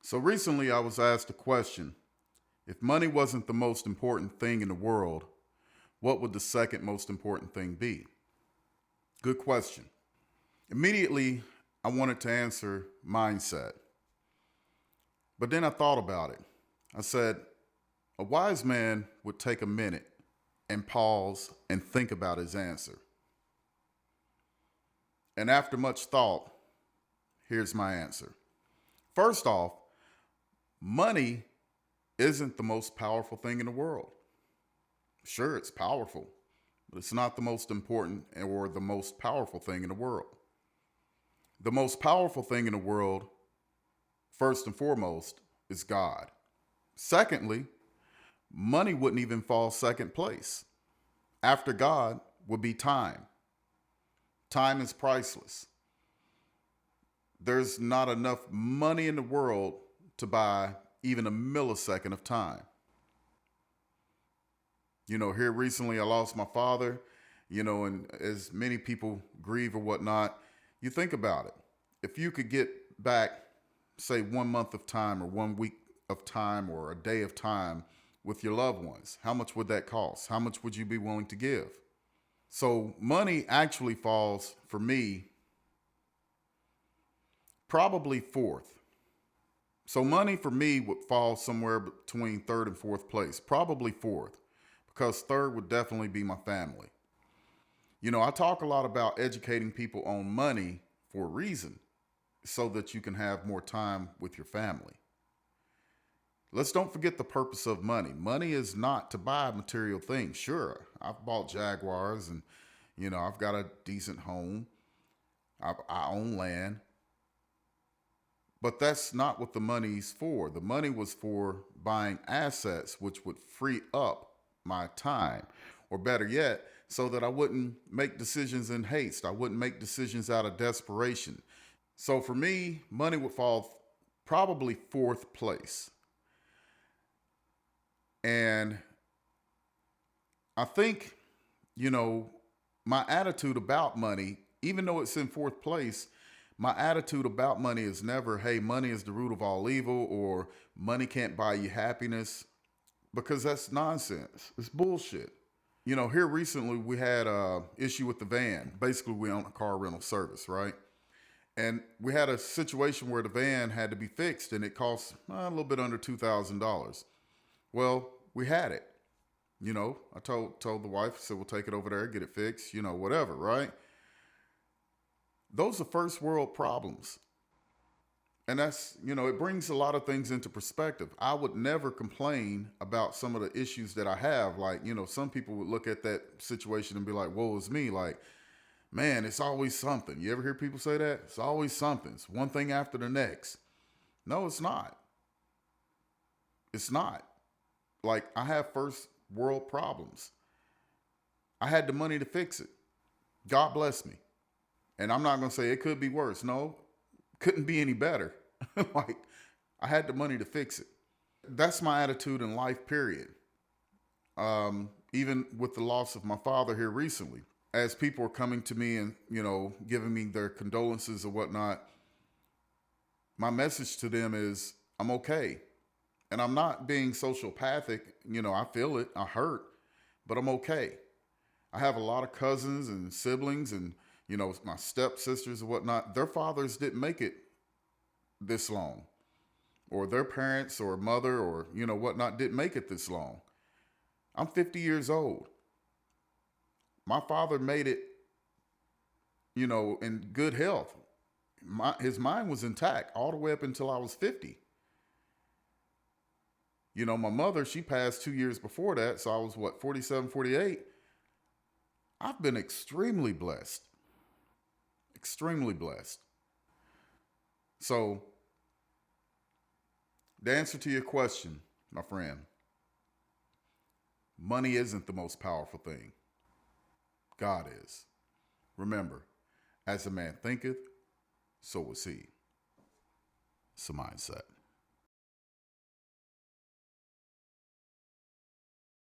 So recently I was asked a question. If money wasn't the most important thing in the world, what would the second most important thing be? Good question. Immediately, I wanted to answer mindset. But then I thought about it. I said, a wise man would take a minute and pause and think about his answer. And after much thought, here's my answer. First off, money isn't the most powerful thing in the world. Sure, it's powerful, but it's not the most important or the most powerful thing in the world. The most powerful thing in the world, first and foremost, is God. Secondly, money wouldn't even fall second place. After God would be time. Time is priceless. There's not enough money in the world to buy even a millisecond of time. Here recently I lost my father, and as many people grieve or whatnot, you think about it. If you could get back, say, 1 month of time or 1 week of time or a day of time with your loved ones, how much would that cost? How much would you be willing to give? So money actually falls, for me, probably fourth. So money for me would fall somewhere between third and fourth place, probably fourth, because third would definitely be my family. I talk a lot about educating people on money for a reason, so that you can have more time with your family. Let's don't forget the purpose of money. Money is not to buy material things. Sure, I've bought Jaguars and, I've got a decent home. I own land. But that's not what the money's for. The money was for buying assets, which would free up my time. Or better yet, so that I wouldn't make decisions in haste. I wouldn't make decisions out of desperation. So for me, money would fall probably fourth place. And I think, my attitude about money, even though it's in fourth place, my attitude about money is never, hey, money is the root of all evil, or money can't buy you happiness, because that's nonsense. It's bullshit. Here recently we had a issue with the van. Basically, we own a car rental service, right? And we had a situation where the van had to be fixed, and it cost a little bit under $2,000. Well, we had it. I told the wife, I said, we'll take it over there, get it fixed, whatever, right? Those are first world problems. And that's, it brings a lot of things into perspective. I would never complain about some of the issues that I have. Like, some people would look at that situation and be like, woe is me. Like, man, it's always something. You ever hear people say that? It's always something. It's one thing after the next. No, it's not. It's not. Like, I have first world problems. I had the money to fix it. God bless me. And I'm not going to say it could be worse. No, couldn't be any better. Like, I had the money to fix it. That's my attitude in life, period. Even with the loss of my father here recently, as people are coming to me and, giving me their condolences or whatnot, my message to them is, I'm okay. And I'm not being sociopathic. I feel it. I hurt, but I'm okay. I have a lot of cousins and siblings and, my stepsisters and whatnot. Their fathers didn't make it this long, or their parents or mother or, whatnot didn't make it this long. I'm 50 years old. My father made it, in good health. His mind was intact all the way up until I was 50. My mother, she passed 2 years before that. So I was 47, 48. I've been extremely blessed. Extremely blessed. So the answer to your question, my friend, money isn't the most powerful thing. God is. Remember, as a man thinketh, so is he. It's a mindset.